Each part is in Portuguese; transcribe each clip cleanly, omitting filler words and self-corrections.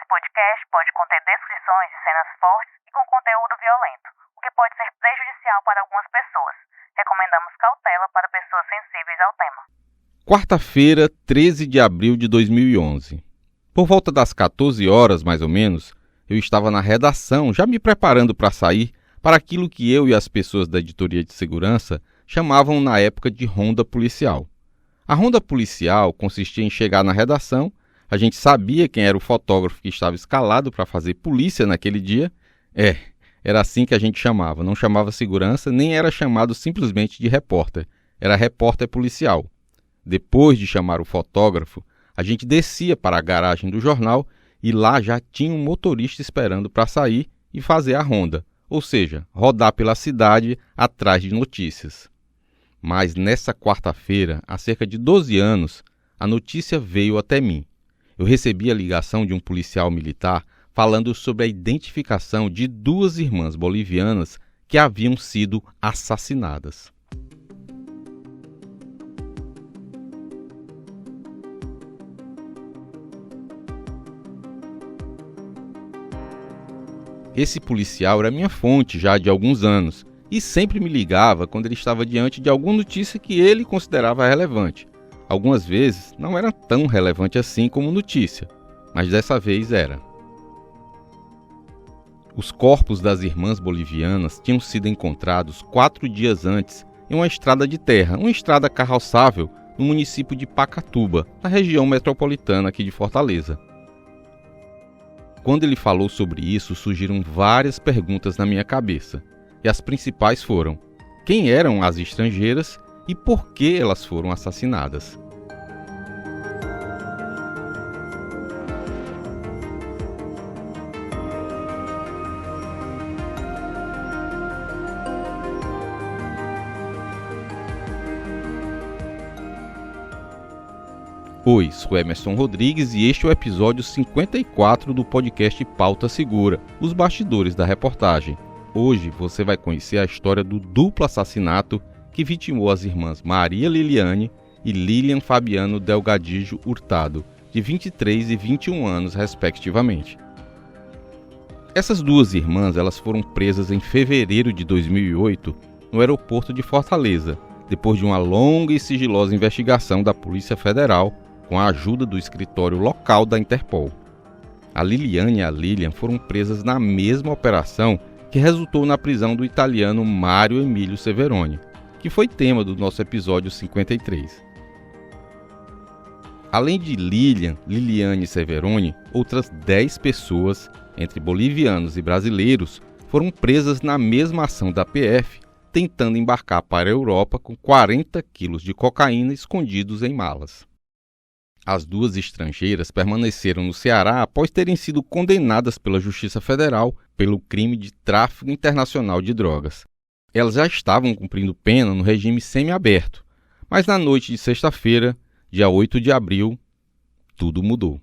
podcast pode conter descrições de cenas fortes e com conteúdo violento, o que pode ser prejudicial para algumas pessoas. Recomendamos cautela para pessoas sensíveis ao tema. Quarta-feira, 13 de abril de 2011. Por volta das 14 horas, mais ou menos, eu estava na redação, já me preparando para sair para aquilo que eu e as pessoas da editoria de segurança chamavam na época de ronda policial. A ronda policial consistia em chegar na redação, a gente sabia quem era o fotógrafo que estava escalado para fazer polícia naquele dia. Era assim que a gente chamava, não chamava segurança, nem era chamado simplesmente de repórter, era repórter policial. Depois de chamar o fotógrafo, a gente descia para a garagem do jornal e lá já tinha um motorista esperando para sair e fazer a ronda, ou seja, rodar pela cidade atrás de notícias. Mas nessa quarta-feira, há cerca de 12 anos, a notícia veio até mim. Eu recebi a ligação de um policial militar falando sobre a identificação de duas irmãs bolivianas que haviam sido assassinadas. Esse policial era minha fonte já de alguns anos e sempre me ligava quando ele estava diante de alguma notícia que ele considerava relevante. Algumas vezes não era tão relevante assim como notícia, mas dessa vez era. Os corpos das irmãs bolivianas tinham sido encontrados 4 dias antes em uma estrada de terra, uma estrada carroçável no município de Pacatuba, na região metropolitana aqui de Fortaleza. Quando ele falou sobre isso, surgiram várias perguntas na minha cabeça, e as principais foram: quem eram as estrangeiras e por que elas foram assassinadas? Oi, sou Emerson Rodrigues e este é o episódio 54 do podcast Pauta Segura, os bastidores da reportagem. Hoje você vai conhecer a história do duplo assassinato que vitimou as irmãs Maria Liliane e Lilian Fabiano Delgadillo Hurtado, de 23 e 21 anos, respectivamente. Essas duas irmãs elas foram presas em fevereiro de 2008 no aeroporto de Fortaleza, depois de uma longa e sigilosa investigação da Polícia Federal com a ajuda do escritório local da Interpol. A Liliane e a Lilian foram presas na mesma operação que resultou na prisão do italiano Mário Emílio Severoni, que foi tema do nosso episódio 53. Além de Lilian, Liliane e Severoni, outras 10 pessoas, entre bolivianos e brasileiros, foram presas na mesma ação da PF, tentando embarcar para a Europa com 40 quilos de cocaína escondidos em malas. As duas estrangeiras permaneceram no Ceará após terem sido condenadas pela Justiça Federal pelo crime de tráfico internacional de drogas. Elas já estavam cumprindo pena no regime semiaberto, mas na noite de sexta-feira, dia 8 de abril, tudo mudou.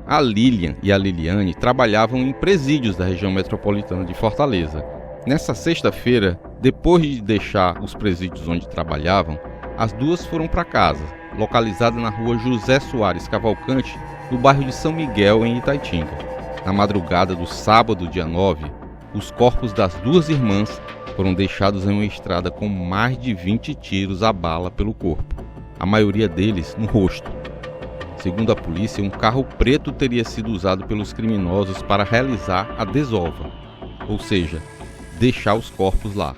A Lilian e a Liliane trabalhavam em presídios da região metropolitana de Fortaleza. Nessa sexta-feira, depois de deixar os presídios onde trabalhavam, as duas foram para casa, localizada na rua José Soares Cavalcante, no bairro de São Miguel, em Itaitinga. Na madrugada do sábado, dia 9, os corpos das duas irmãs foram deixados em uma estrada com mais de 20 tiros a bala pelo corpo, a maioria deles no rosto. Segundo a polícia, um carro preto teria sido usado pelos criminosos para realizar a desova, ou seja, deixar os corpos lá.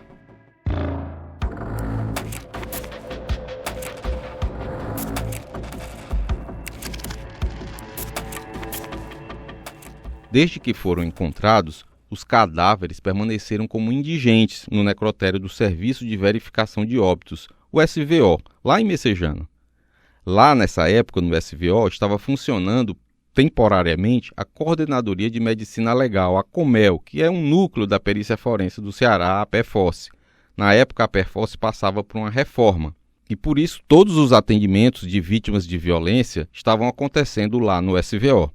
Desde que foram encontrados, os cadáveres permaneceram como indigentes no necrotério do Serviço de Verificação de Óbitos, o SVO, lá em Messejana. Lá nessa época, no SVO, estava funcionando temporariamente a Coordenadoria de Medicina Legal, a COMEL, que é um núcleo da Perícia Forense do Ceará, a PEFOSSE. Na época, a PEFOSSE passava por uma reforma, e por isso todos os atendimentos de vítimas de violência estavam acontecendo lá no SVO.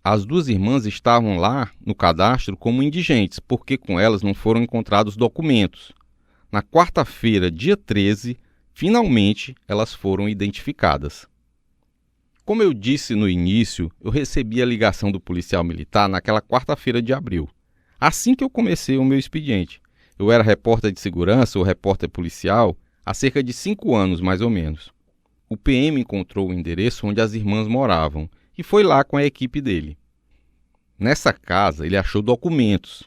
As duas irmãs estavam lá no cadastro como indigentes, porque com elas não foram encontrados documentos. Na quarta-feira, dia 13, Finalmente, elas foram identificadas. Como eu disse no início, eu recebi a ligação do policial militar naquela quarta-feira de abril, assim que eu comecei o meu expediente. Eu era repórter de segurança ou repórter policial há cerca de 5 anos, mais ou menos. O PM encontrou o endereço onde as irmãs moravam e foi lá com a equipe dele. Nessa casa, ele achou documentos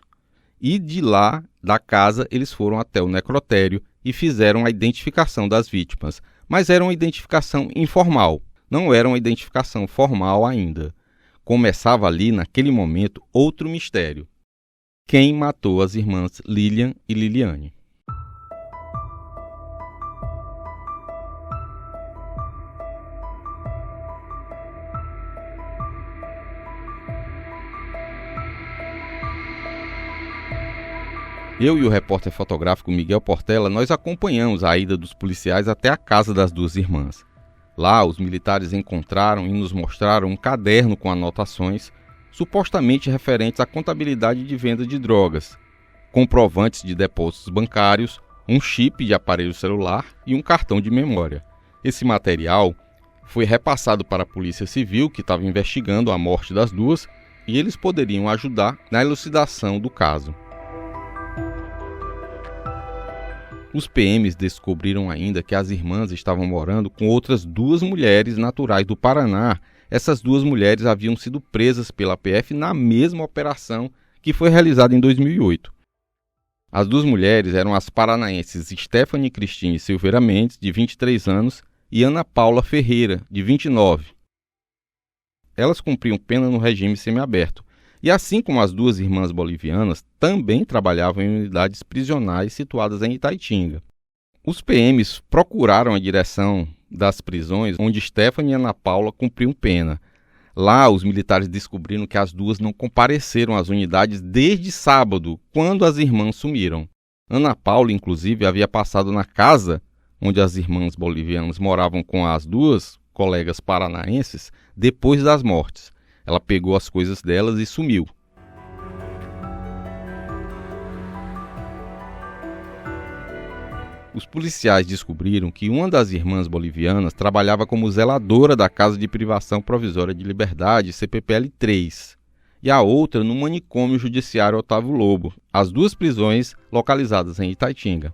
e de lá, da casa, eles foram até o necrotério e fizeram a identificação das vítimas, mas era uma identificação informal, não era uma identificação formal ainda. Começava ali, naquele momento, outro mistério. Quem matou as irmãs Lilian e Liliane? Eu e o repórter fotográfico Miguel Portela, nós acompanhamos a ida dos policiais até a casa das duas irmãs. Lá, os militares encontraram e nos mostraram um caderno com anotações, supostamente referentes à contabilidade de venda de drogas, comprovantes de depósitos bancários, um chip de aparelho celular e um cartão de memória. Esse material foi repassado para a Polícia Civil, que estava investigando a morte das duas, e eles poderiam ajudar na elucidação do caso. Os PMs descobriram ainda que as irmãs estavam morando com outras 2 mulheres naturais do Paraná. Essas 2 mulheres haviam sido presas pela PF na mesma operação que foi realizada em 2008. As 2 mulheres eram as paranaenses Stephanie Cristine Silveira Mendes, de 23 anos, e Ana Paula Ferreira, de 29. Elas cumpriam pena no regime semiaberto. E assim como as 2 irmãs bolivianas, também trabalhavam em unidades prisionais situadas em Itaitinga. Os PMs procuraram a direção das prisões onde Stephanie e Ana Paula cumpriam pena. Lá, os militares descobriram que as 2 não compareceram às unidades desde sábado, quando as irmãs sumiram. Ana Paula, inclusive, havia passado na casa onde as irmãs bolivianas moravam com as 2 colegas paranaenses depois das mortes. Ela pegou as coisas delas e sumiu. Os policiais descobriram que uma das irmãs bolivianas trabalhava como zeladora da Casa de Privação Provisória de Liberdade, CPPL-3, e a outra no manicômio judiciário Otávio Lobo, as 2 prisões localizadas em Itaitinga.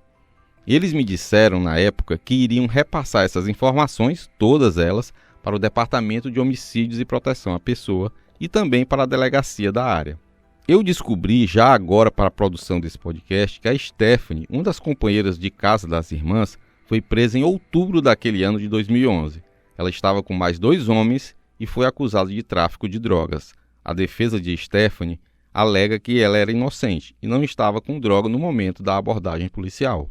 Eles me disseram na época que iriam repassar essas informações, todas elas, para o Departamento de Homicídios e Proteção à Pessoa e também para a delegacia da área. Eu descobri já agora para a produção desse podcast que a Stephanie, uma das companheiras de casa das irmãs, foi presa em outubro daquele ano de 2011. Ela estava com mais 2 homens e foi acusada de tráfico de drogas. A defesa de Stephanie alega que ela era inocente e não estava com droga no momento da abordagem policial.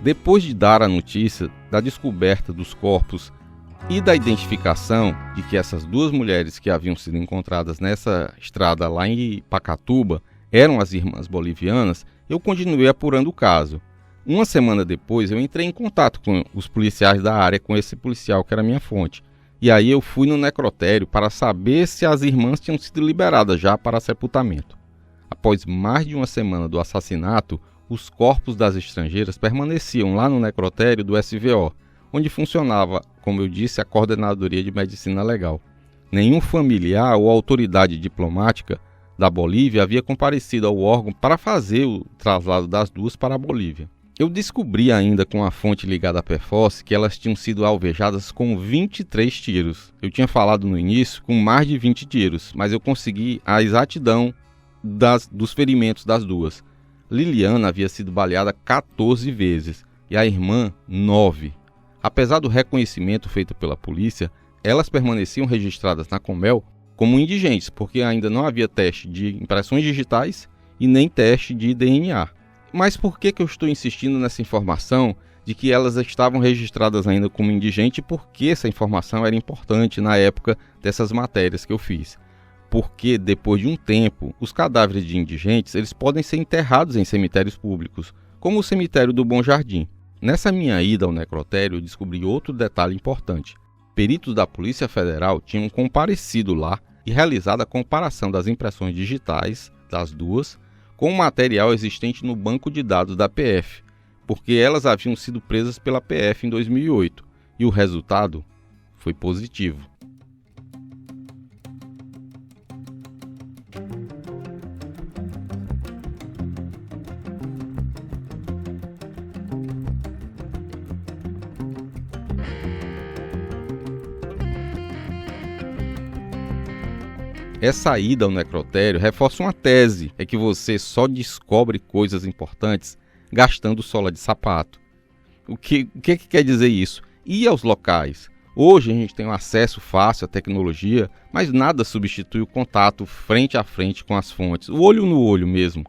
Depois de dar a notícia da descoberta dos corpos e da identificação de que essas 2 mulheres que haviam sido encontradas nessa estrada lá em Pacatuba eram as irmãs bolivianas, eu continuei apurando o caso. Uma semana depois, eu entrei em contato com os policiais da área, com esse policial que era minha fonte. E aí eu fui no necrotério para saber se as irmãs tinham sido liberadas já para sepultamento. Após mais de uma semana do assassinato, os corpos das estrangeiras permaneciam lá no necrotério do SVO, onde funcionava, como eu disse, a Coordenadoria de Medicina Legal. Nenhum familiar ou autoridade diplomática da Bolívia havia comparecido ao órgão para fazer o traslado das 2 para a Bolívia. Eu descobri ainda com a fonte ligada à PFOS que elas tinham sido alvejadas com 23 tiros. Eu tinha falado no início com mais de 20 tiros, mas eu consegui a exatidão dos ferimentos das 2. Liliana havia sido baleada 14 vezes e a irmã 9. Apesar do reconhecimento feito pela polícia, elas permaneciam registradas na Comel como indigentes, porque ainda não havia teste de impressões digitais e nem teste de DNA. Mas por que eu estou insistindo nessa informação de que elas estavam registradas ainda como indigente e por que essa informação era importante na época dessas matérias que eu fiz? Porque depois de um tempo, os cadáveres de indigentes eles podem ser enterrados em cemitérios públicos, como o cemitério do Bom Jardim. Nessa minha ida ao necrotério, eu descobri outro detalhe importante. Peritos da Polícia Federal tinham comparecido lá e realizada a comparação das impressões digitais das duas com o material existente no banco de dados da PF, porque elas haviam sido presas pela PF em 2008 e o resultado foi positivo. Essa ida ao necrotério reforça uma tese, é que você só descobre coisas importantes gastando sola de sapato. O que quer dizer isso? Ir aos locais. Hoje a gente tem um acesso fácil à tecnologia, mas nada substitui o contato frente a frente com as fontes, o olho no olho mesmo.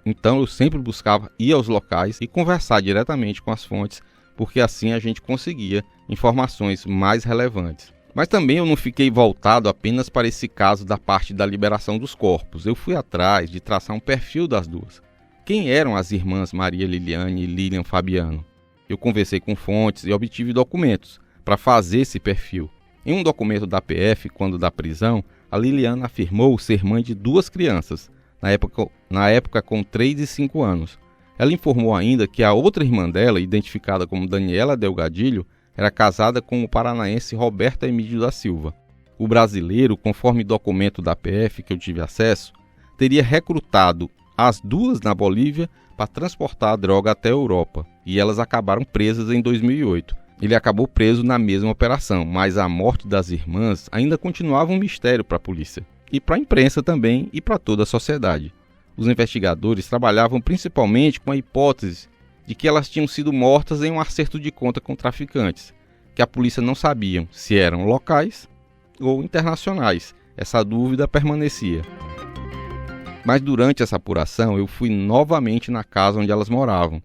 Então eu sempre buscava ir aos locais e conversar diretamente com as fontes, porque assim a gente conseguia informações mais relevantes. Mas também eu não fiquei voltado apenas para esse caso da parte da liberação dos corpos. Eu fui atrás de traçar um perfil das duas. Quem eram as irmãs Maria Liliane e Lilian Fabiano? Eu conversei com fontes e obtive documentos para fazer esse perfil. Em um documento da PF, quando da prisão, a Liliana afirmou ser mãe de 2 crianças, na época com 3 e 5 anos. Ela informou ainda que a outra irmã dela, identificada como Daniela Delgadilho, era casada com o paranaense Roberto Emílio da Silva. O brasileiro, conforme documento da PF que eu tive acesso, teria recrutado as duas na Bolívia para transportar a droga até a Europa, e elas acabaram presas em 2008. Ele acabou preso na mesma operação, mas a morte das irmãs ainda continuava um mistério para a polícia, e para a imprensa também, e para toda a sociedade. Os investigadores trabalhavam principalmente com a hipótese de que elas tinham sido mortas em um acerto de conta com traficantes, que a polícia não sabia se eram locais ou internacionais. Essa dúvida permanecia. Mas durante essa apuração eu fui novamente na casa onde elas moravam.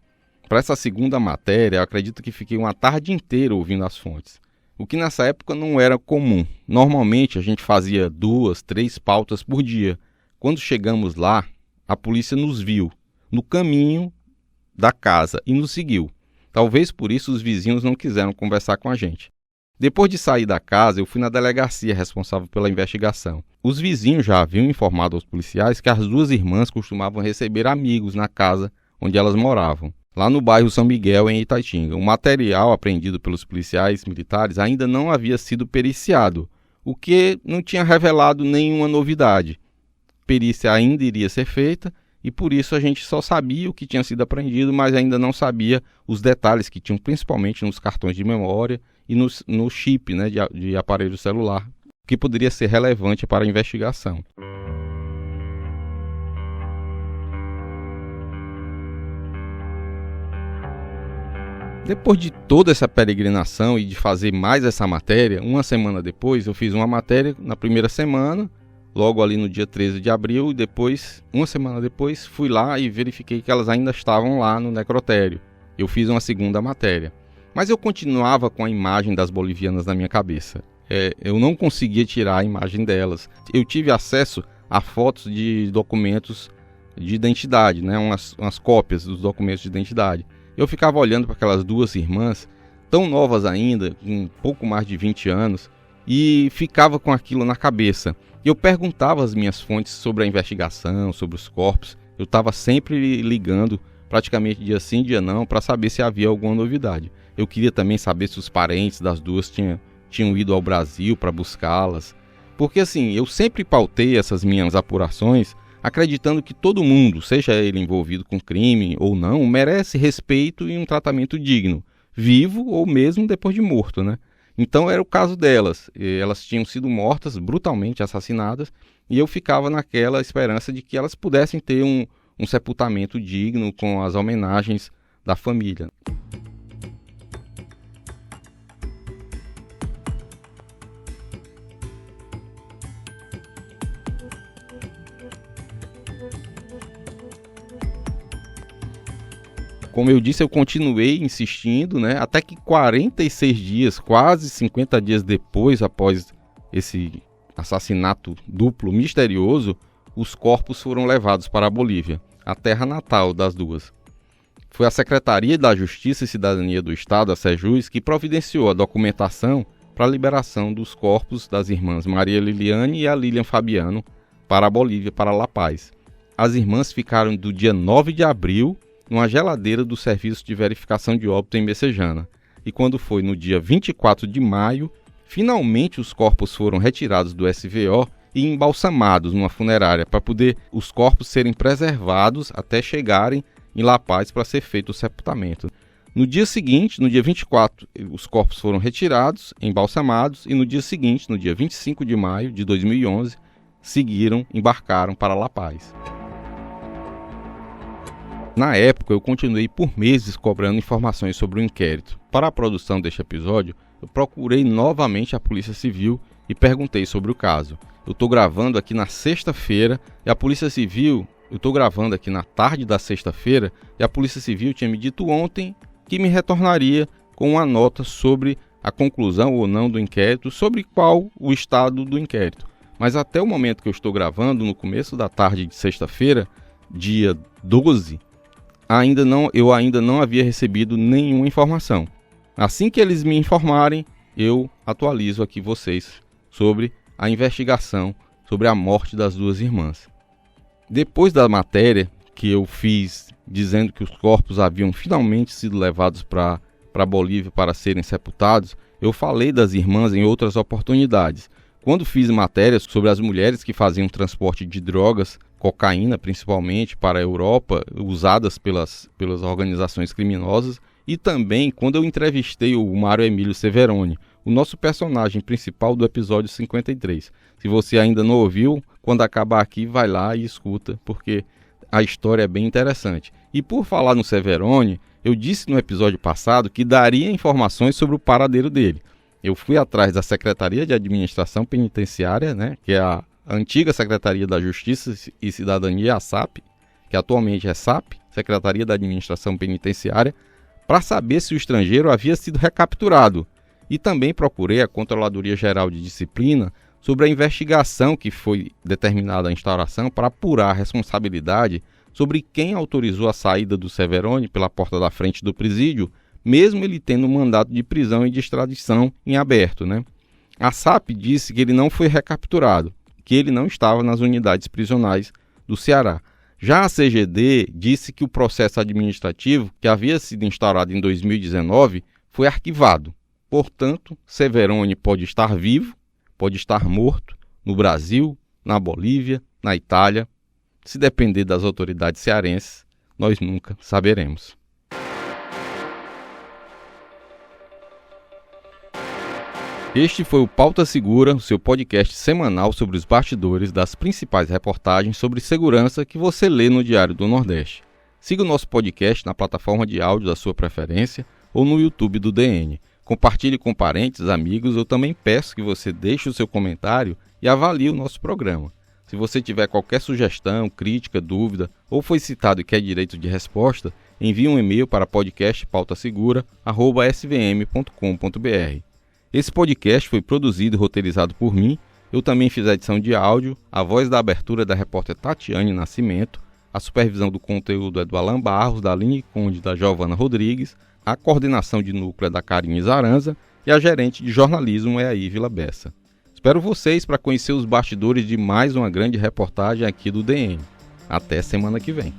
Para essa segunda matéria, eu acredito que fiquei uma tarde inteira ouvindo as fontes, o que nessa época não era comum. Normalmente a gente fazia 2, 3 pautas por dia. Quando chegamos lá, a polícia nos viu no caminho da casa e nos seguiu. Talvez por isso os vizinhos não quiseram conversar com a gente. Depois de sair da casa, eu fui na delegacia responsável pela investigação. Os vizinhos já haviam informado aos policiais que as 2 irmãs costumavam receber amigos na casa onde elas moravam, lá no bairro São Miguel, em Itaitinga. O material apreendido pelos policiais militares ainda não havia sido periciado, o que não tinha revelado nenhuma novidade. A perícia ainda iria ser feita, e por isso a gente só sabia o que tinha sido apreendido, mas ainda não sabia os detalhes que tinham, principalmente nos cartões de memória e no chip, né, de aparelho celular, que poderia ser relevante para a investigação. Depois de toda essa peregrinação e de fazer mais essa matéria, uma semana depois eu fiz uma matéria na primeira semana, logo ali no dia 13 de abril, e depois, uma semana depois, fui lá e verifiquei que elas ainda estavam lá no necrotério. Eu fiz uma segunda matéria. Mas eu continuava com a imagem das bolivianas na minha cabeça. Eu não conseguia tirar a imagem delas. Eu tive acesso a fotos de documentos de identidade, né? umas cópias dos documentos de identidade. Eu ficava olhando para aquelas 2 irmãs, tão novas ainda, com um pouco mais de 20 anos, e ficava com aquilo na cabeça. Eu perguntava às minhas fontes sobre a investigação, sobre os corpos. Eu estava sempre ligando, praticamente dia sim, dia não, para saber se havia alguma novidade. Eu queria também saber se os parentes das 2 tinham ido ao Brasil para buscá-las. Porque assim, eu sempre pautei essas minhas apurações acreditando que todo mundo, seja ele envolvido com crime ou não, merece respeito e um tratamento digno, vivo ou mesmo depois de morto, né? Então era o caso delas. Elas tinham sido mortas, brutalmente assassinadas, e eu ficava naquela esperança de que elas pudessem ter um sepultamento digno com as homenagens da família. Como eu disse, eu continuei insistindo, né, até que 46 dias, quase 50 dias depois, após esse assassinato duplo misterioso, os corpos foram levados para a Bolívia, a terra natal das 2. Foi a Secretaria da Justiça e Cidadania do Estado, a SEJUS, que providenciou a documentação para a liberação dos corpos das irmãs Maria Liliane e a Lilian Fabiano para a Bolívia, para La Paz. As irmãs ficaram do dia 9 de abril numa geladeira do Serviço de Verificação de Óbito em Messejana. E quando foi no dia 24 de maio, finalmente os corpos foram retirados do SVO e embalsamados numa funerária para poder os corpos serem preservados até chegarem em La Paz para ser feito o sepultamento. No dia seguinte, no dia 24, os corpos foram retirados, embalsamados, e no dia seguinte, no dia 25 de maio de 2011, embarcaram para La Paz. Na época, eu continuei por meses cobrando informações sobre o inquérito. Para a produção deste episódio, eu procurei novamente a Polícia Civil e perguntei sobre o caso. Eu estou gravando aqui na sexta-feira e a Polícia Civil... Eu estou gravando aqui na tarde da sexta-feira e a Polícia Civil tinha me dito ontem que me retornaria com uma nota sobre a conclusão ou não do inquérito, sobre qual o estado do inquérito. Mas até o momento que eu estou gravando, no começo da tarde de sexta-feira, dia 12, eu ainda não havia recebido nenhuma informação. Assim que eles me informarem, eu atualizo aqui vocês sobre a investigação sobre a morte das duas irmãs. Depois da matéria que eu fiz dizendo que os corpos haviam finalmente sido levados para a Bolívia para serem sepultados, eu falei das irmãs em outras oportunidades. Quando fiz matérias sobre as mulheres que faziam transporte de drogas, cocaína principalmente, para a Europa, usadas pelas organizações criminosas, e também quando eu entrevistei o Mário Emílio Severoni, o nosso personagem principal do episódio 53. Se você ainda não ouviu, quando acabar aqui, vai lá e escuta, porque a história é bem interessante. E por falar no Severoni, eu disse no episódio passado que daria informações sobre o paradeiro dele. Eu fui atrás da Secretaria de Administração Penitenciária, que é a antiga Secretaria da Justiça e Cidadania, a SAP, que atualmente é SAP, Secretaria da Administração Penitenciária, para saber se o estrangeiro havia sido recapturado. E também procurei a Controladoria Geral de Disciplina sobre a investigação que foi determinada a instauração para apurar a responsabilidade sobre quem autorizou a saída do Severoni pela porta da frente do presídio, mesmo ele tendo um mandato de prisão e de extradição em aberto. A SAP disse que ele não foi recapturado, que ele não estava nas unidades prisionais do Ceará. Já a CGD disse que o processo administrativo, que havia sido instaurado em 2019, foi arquivado. Portanto, Severoni pode estar vivo, pode estar morto no Brasil, na Bolívia, na Itália. Se depender das autoridades cearenses, nós nunca saberemos. Este foi o Pauta Segura, o seu podcast semanal sobre os bastidores das principais reportagens sobre segurança que você lê no Diário do Nordeste. Siga o nosso podcast na plataforma de áudio da sua preferência ou no YouTube do DN. Compartilhe com parentes, amigos. Eu também peço que você deixe o seu comentário e avalie o nosso programa. Se você tiver qualquer sugestão, crítica, dúvida ou foi citado e quer direito de resposta, envie um e-mail para podcastpautasegura@svm.com.br. Esse podcast foi produzido e roteirizado por mim. Eu também fiz a edição de áudio, a voz da abertura da repórter Tatiane Nascimento, a supervisão do conteúdo é do Alan Barros, da Aline Conde, da Giovana Rodrigues, a coordenação de núcleo é da Karine Zaranza e a gerente de jornalismo é a Ívila Bessa. Espero vocês para conhecer os bastidores de mais uma grande reportagem aqui do DN. Até semana que vem.